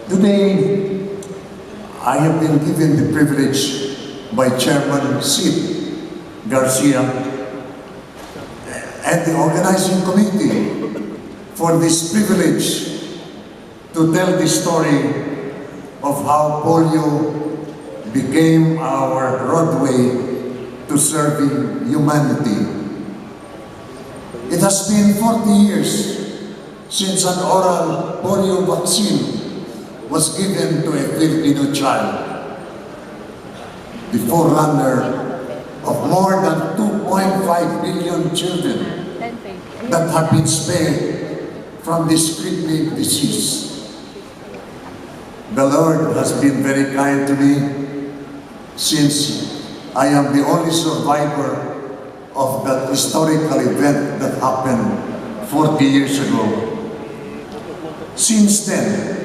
Today, I have been given the privilege by Chairman Sid Garcia and the organizing committee for this privilege to tell the story of how polio became our roadway to serving humanity. It has been 40 years since an oral polio vaccine was given to a Filipino child, the forerunner of more than 2.5 billion children that have been spared from this crippling disease. The Lord has been very kind to me since I am the only survivor of that historical event that happened 40 years ago. Since then,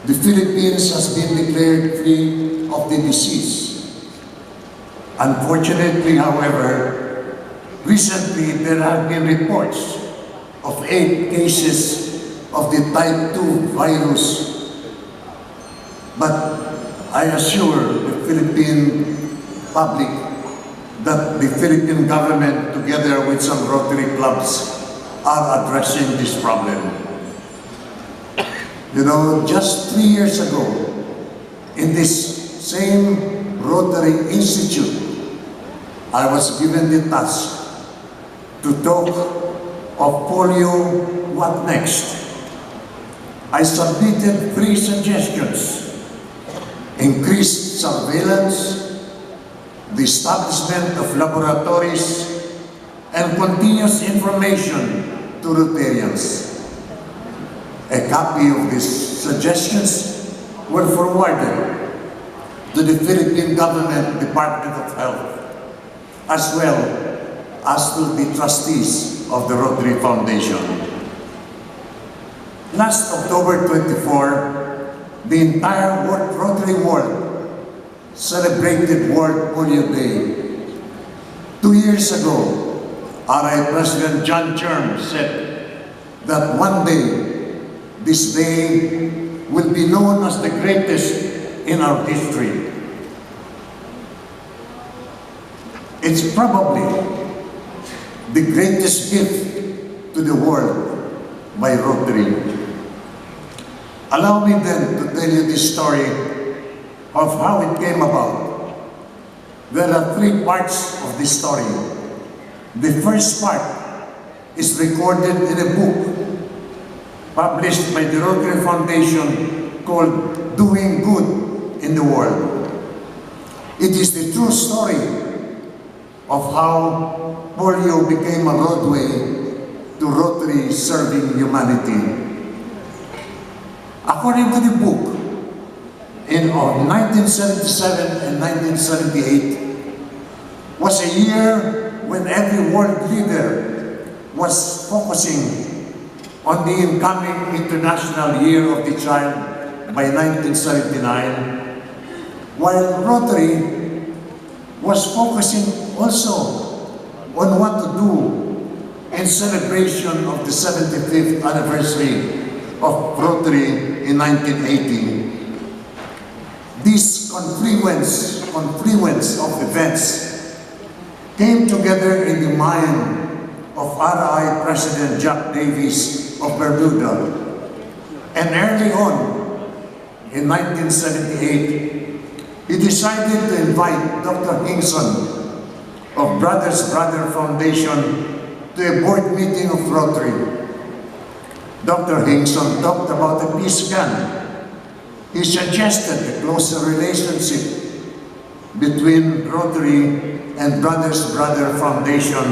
the Philippines has been declared free of the disease. Unfortunately, however, recently there have been reports of 8 cases of the type 2 virus. But I assure the Philippine public that the Philippine government, together with some Rotary clubs, are addressing this problem. You know, just 3 years ago, in this same Rotary Institute, I was given the task to talk of polio, what next? I submitted 3 suggestions: increased surveillance, the establishment of laboratories, and continuous information to Rotarians. A copy of these suggestions were forwarded to the Philippine Government Department of Health, as well as to the trustees of the Rotary Foundation. Last October 24, the entire Rotary world celebrated World Polio Day. 2 years ago, RI President John Cherm said that one day, this day will be known as the greatest in our history. It's probably the greatest gift to the world by Rotary. Allow me then to tell you the story of how it came about. There are 3 parts of this story. The first part is recorded in a book published by the Rotary Foundation called Doing Good in the World. It is the true story of how polio became a roadway to Rotary serving humanity. According to the book, in 1977 and 1978 was a year when every world leader was focusing on the incoming International Year of the Child by 1979, while Rotary was focusing also on what to do in celebration of the 75th anniversary of Rotary in 1980. This confluence of events came together in the mind of RI President Jack Davis of Bermuda. And early on, in 1978, he decided to invite Dr. Hinkson of Brothers Brother Foundation to a board meeting of Rotary. Dr. Hinkson talked about a peace gun. He suggested a closer relationship between Rotary and Brothers Brother Foundation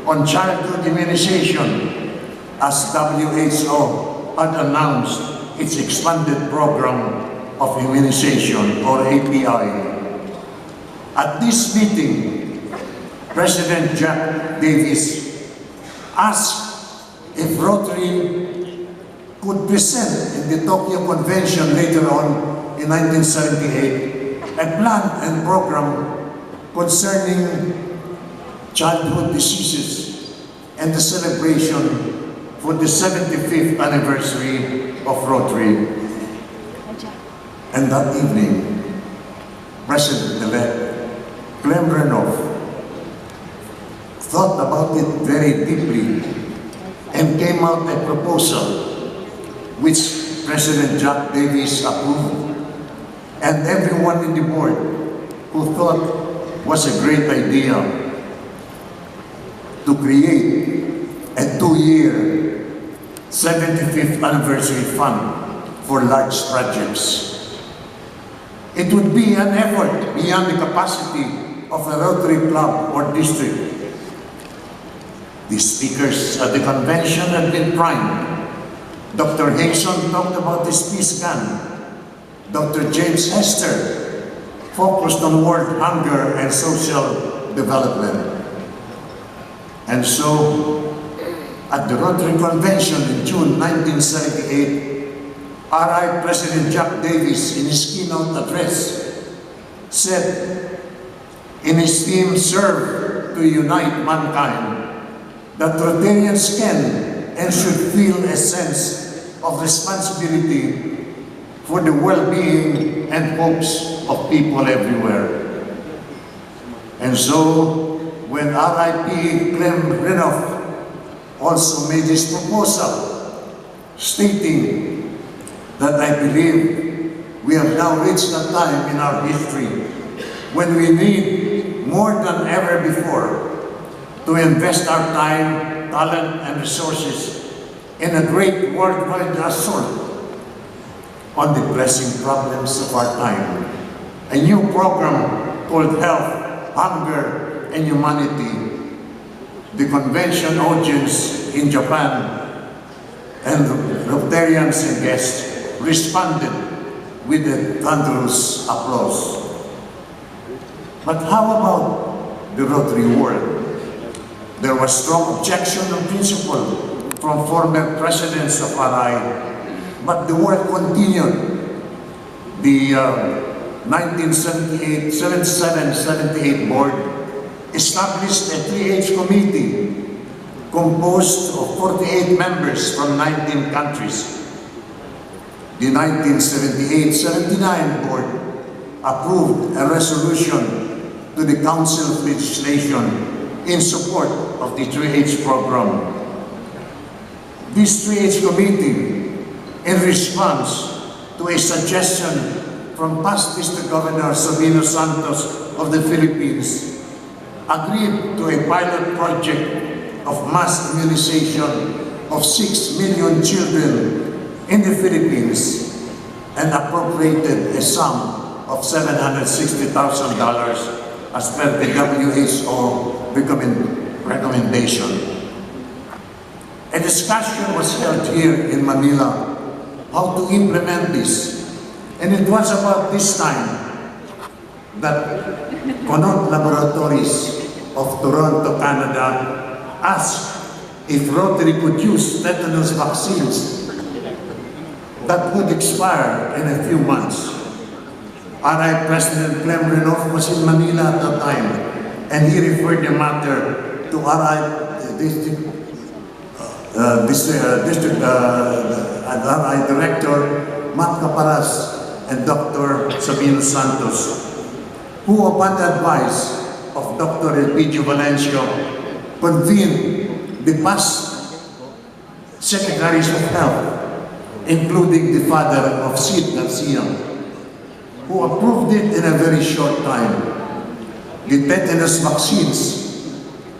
on childhood immunization, as WHO had announced its expanded program of immunization, or API. At this meeting, President Jack Davis asked if Rotary could present in the Tokyo Convention later on in 1978 a plan and program concerning childhood diseases and the celebration for the 75th anniversary of Rotary. And that evening, President-elect Clem Renouf thought about it very deeply and came out a proposal which President Jack Davis approved, and everyone in the board who thought was a great idea to create a 2-year 75th anniversary fund for large projects. It would be an effort beyond the capacity of a Rotary club or district. The speakers at the convention had been primed. Dr. Hickson talked about his peace gun. Dr. James Hester focused on world hunger and social development. And so, at the Rotary Convention in June 1978, RI President Jack Davis, in his keynote address, said, in his theme, "Serve to Unite Mankind," that Rotarians can and should feel a sense of responsibility for the well-being and hopes of people everywhere. And so, when RIP Clem Renouf also made his proposal, stating that I believe we have now reached a time in our history when we need more than ever before to invest our time, talent, and resources in a great worldwide assault on the pressing problems of our time. A new program called Health, Hunger, and Humanity. The convention audience in Japan and Rotarians and guests responded with a thunderous applause. But how about the Rotary world? There was strong objection on principle from former presidents of RI, but the work continued. The 1977-78 board established a 3H committee composed of 48 members from 19 countries. The 1978-79 board approved a resolution to the Council of Legislation in support of the 3H program. This 3H committee, in response to a suggestion from past District Governor Sabino Santos of the Philippines, agreed to a pilot project of mass immunization of 6 million children in the Philippines and appropriated a sum of $760,000 as per the WHO recommendation. A discussion was held here in Manila how to implement this, and it was about this time that Connaught Laboratories of Toronto, Canada asked if Rotary could use tetanus vaccines that would expire in a few months. RI President Clem Renouf was in Manila at that time, and he referred the matter to RI Director Matt Caparas and Dr. Sabino Santos, who, upon the advice of Dr. Elpidio Valencio, convened the past Secretaries of Health, including the father of Sid Garcia, who approved it in a very short time. The tetanus vaccines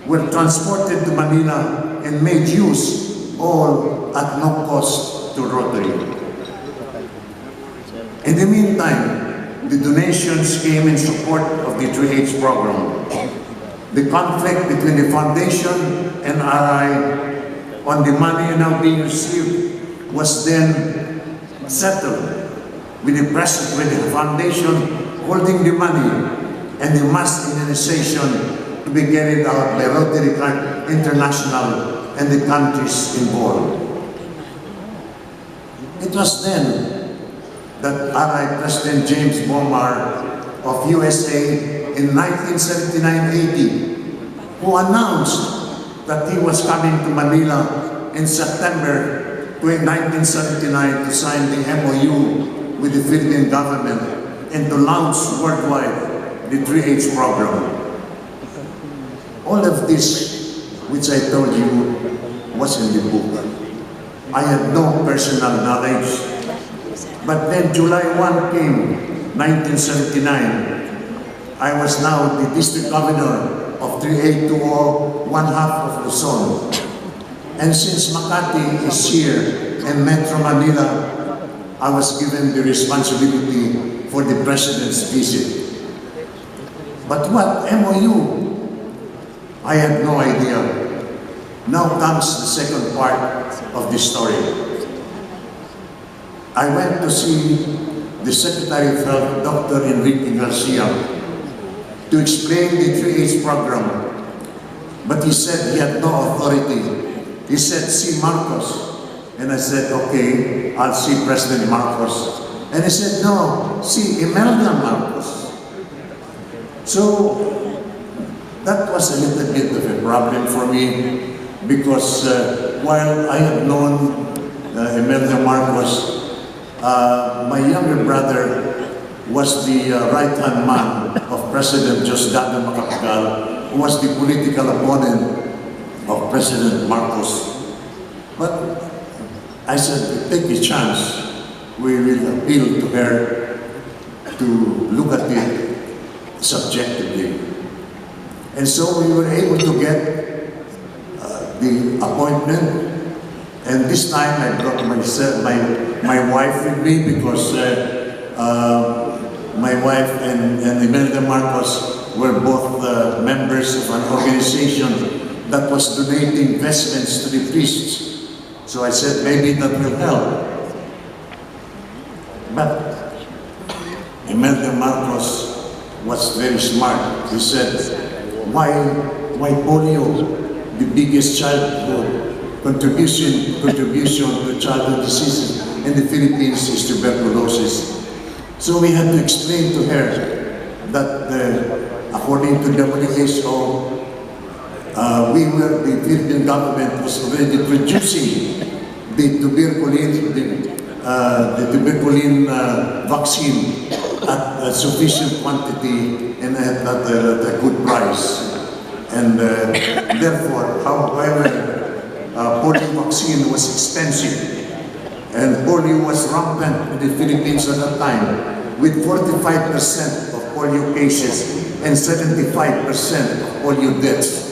were transported to Manila and made use, all at no cost to Rotary. In the meantime, the donations came in support of the 3H program. The conflict between the foundation and RI on the money now being received was then settled with the foundation holding the money and the mass immunization to be carried out by Rotary International and the countries involved. It was then that RI President James Bomar of USA in 1979-80, who announced that he was coming to Manila in September 1979 to sign the MOU with the Philippine government and to launch worldwide the 3H program. All of this, which I told you, was in the book. I had no personal knowledge. But then July 1 came, 1979. I was now the district governor of 3820, one half of Luzon. And since Makati is here and Metro Manila, I was given the responsibility for the President's visit. But what MOU? I had no idea. Now comes the second part of the story. I went to see the Secretary of Health, Dr. Enrique Garcia, to explain the 3H program. But he said he had no authority. He said, see Marcos. And I said, okay, I'll see President Marcos. And he said, no, see Imelda Marcos. So that was a little bit of a problem for me because while I had known Imelda Marcos, my younger brother was the right-hand man of President Diosdado Macapagal, who was the political opponent of President Marcos. But I said, take a chance. We will appeal to her to look at it subjectively. And so we were able to get the appointment. And this time I brought my wife with me because my wife and Imelda Marcos were both members of an organization that was donating vestments to the priests. So I said, maybe that will help. But Imelda Marcos was very smart. He said, why polio? The biggest childhood contribution to childhood diseases in the Philippines is tuberculosis. So we had to explain to her that according to WHO, the Philippine government was already producing the tuberculin vaccine at a sufficient quantity and at a good price. And therefore, however, polio vaccine was expensive. And polio was rampant in the Philippines at that time, with 45% of polio cases and 75% of polio deaths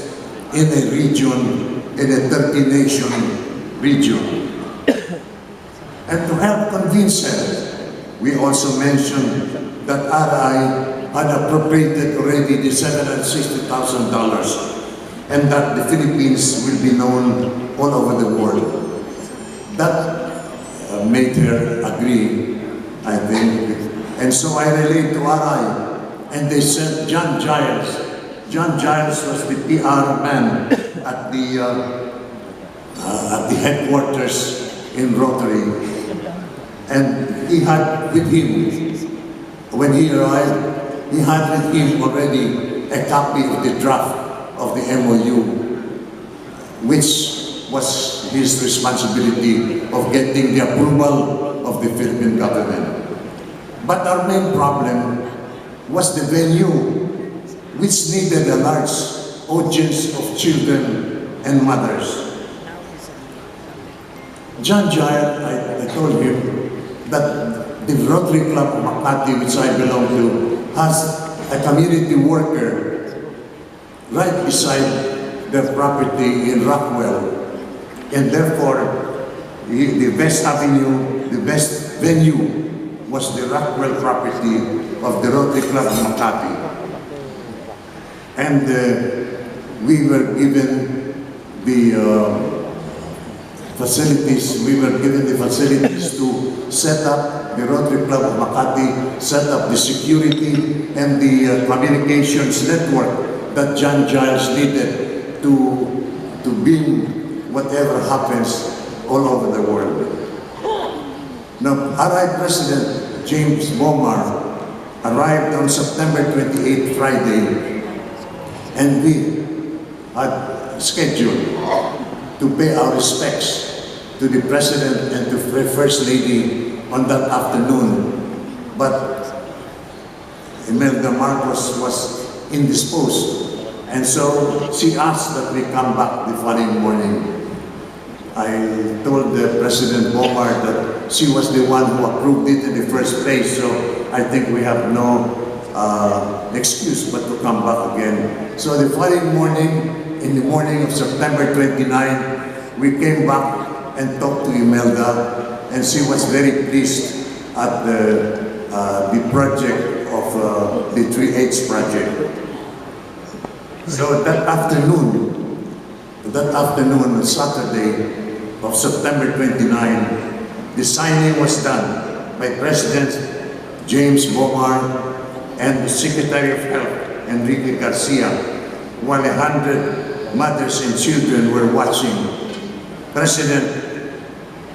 in a region, in a 30-nation region. And to help convince her, we also mentioned that RI had appropriated already the $760,000 and that the Philippines will be known all over the world. That made her agree, I think. And so I relayed to RI, and they sent John Giles. John Giles was the PR man at the headquarters in Rotary. And he had with him, when he arrived, he had with him already a copy of the draft of the MOU, which was his responsibility of getting the approval of the Philippine government. But our main problem was the venue, which needed a large audience of children and mothers. John Giles, I told him that the Rotary Club of Makati, which I belong to, has a community worker right beside their property in Rockwell. And therefore, the best avenue, the best venue was the Rockwell property of the Rotary Club of Makati. And we were given the facilities, to set up the Rotary Club of Makati, set up the security and the communications network that John Giles needed to beam whatever happens all over the world. Now, RI President James Bomar arrived on September 28th, Friday, and we had scheduled to pay our respects to the President and to the First Lady on that afternoon but Imelda Marcos was indisposed. And so she asked that we come back the following morning. I told President Bomar that she was the one who approved it in the first place, so I think we have no excuse but to come back again. So the following morning, in the morning of September 29, we came back and talked to Imelda, and she was very pleased at the project of the 3H project. So that afternoon, on Saturday of September 29, the signing was done by President James Bomar and the Secretary of Health, Enrique Garcia, while 100 mothers and children were watching. President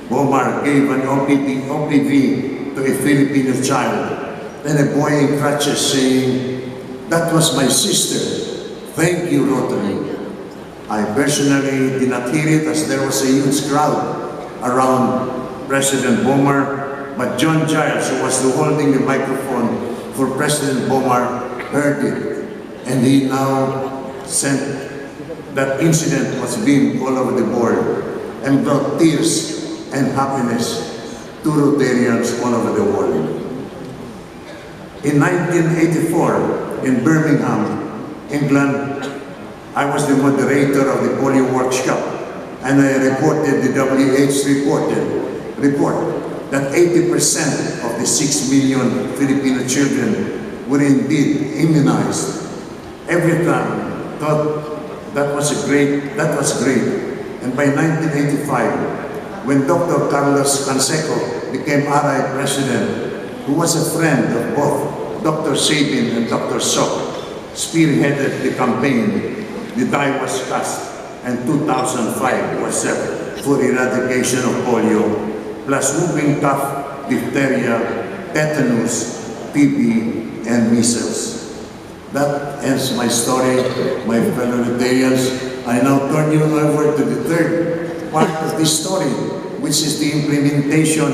Bomar gave an OPV to a Filipino child and a boy in crutches saying, "That was my sister. Thank you, Rotary." I personally did not hear it as there was a huge crowd around President Bomar, but John Giles, who was holding the microphone for President Bomar, heard it, and he now sent that incident was beamed all over the board and brought tears and happiness to Rotarians all over the world. In 1984, in Birmingham, England, I was the moderator of the polio workshop, and I reported the WHO report that 80% of the 6 million Filipino children were indeed immunized. Every time thought that was great. And by 1985, when Dr. Carlos Canseco became RI president, who was a friend of both Dr. Sabin and Dr. Sok, spearheaded the campaign, the die was cast, and 2005 was set for eradication of polio, plus whooping cough, diphtheria, tetanus, TB, and measles. That ends my story, my fellow Rotarians. I now turn you over to the third part of this story, which is the implementation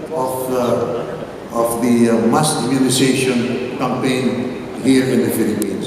of the mass immunization campaign here in the Philippines.